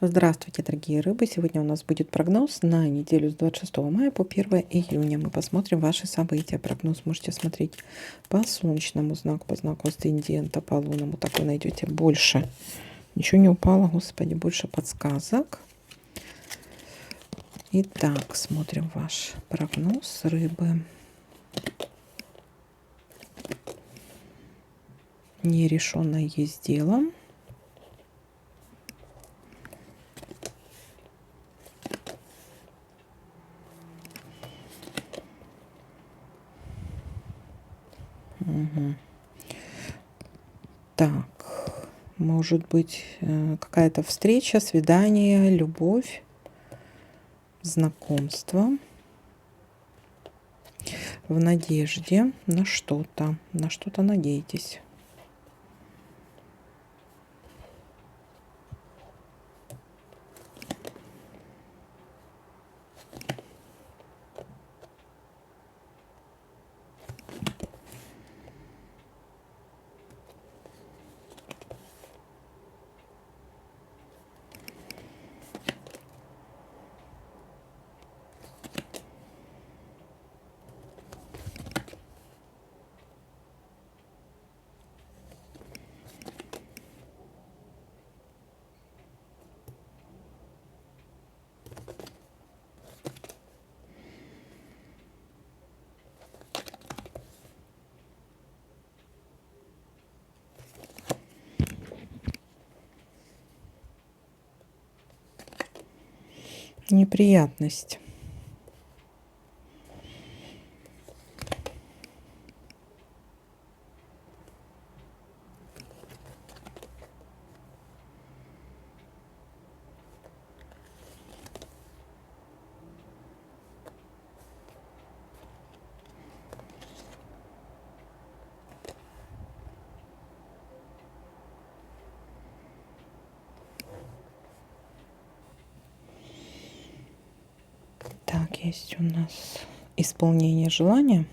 Здравствуйте, дорогие рыбы! Сегодня у нас будет прогноз на неделю с 26 мая по 1 июня. Мы посмотрим ваши события. Прогноз можете смотреть по солнечному знаку, по знаку асцендента, по лунному. Так вы найдете больше. Ничего не упало, господи, больше подсказок. Итак, смотрим ваш прогноз, рыбы. Нерешенное есть дело. Угу. Так, может быть какая-то встреча, свидание, любовь, знакомство в надежде на что-то надеетесь. Неприятность. Так, есть у нас исполнение желания.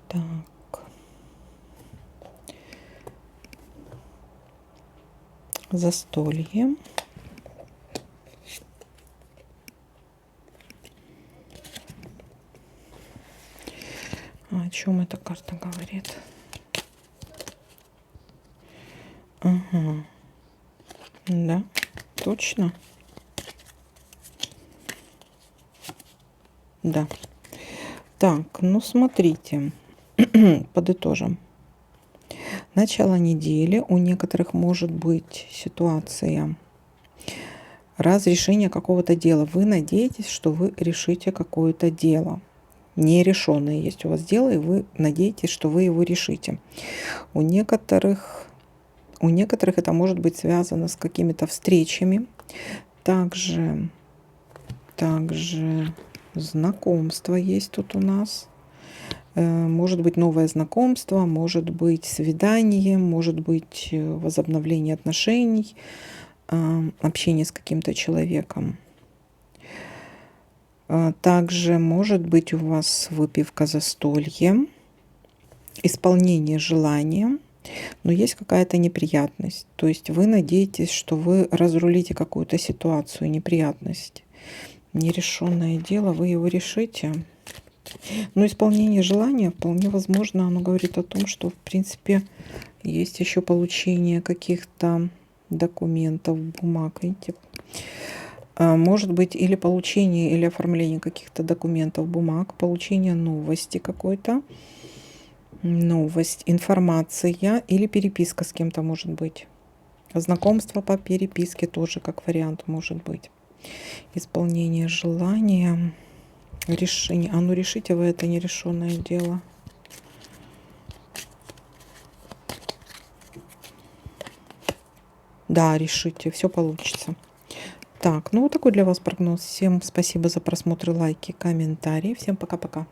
Так. Застолье. О чем эта карта говорит? Ага. Да, точно. Да. Так, ну смотрите, подытожим. Начало недели. У некоторых может быть ситуация разрешения какого-то дела. Вы надеетесь, что вы решите какое-то дело. Нерешенное есть у вас дело, и вы надеетесь, что вы его решите. У некоторых это может быть связано с какими-то встречами. Также знакомство есть тут у нас. Может быть новое знакомство, может быть свидание, может быть возобновление отношений, общение с каким-то человеком. Также может быть у вас выпивка, застолье, исполнение желания, но есть какая-то неприятность. То есть вы надеетесь, что вы разрулите какую-то ситуацию, неприятность. Нерешенное дело, вы его решите. Но исполнение желания вполне возможно, оно говорит о том, что в принципе есть еще получение каких-то документов, бумаг. Видите? Может быть или получение, или оформление каких-то документов, бумаг, получение новости какой-то, новость, информация или переписка с кем-то может быть. Знакомство по переписке тоже как вариант может быть. Исполнение желания, решение. А ну решите вы это нерешенное дело. Да, решите, все получится. Так, ну вот такой для вас прогноз. Всем спасибо за просмотр, лайки, комментарии. Всем пока-пока.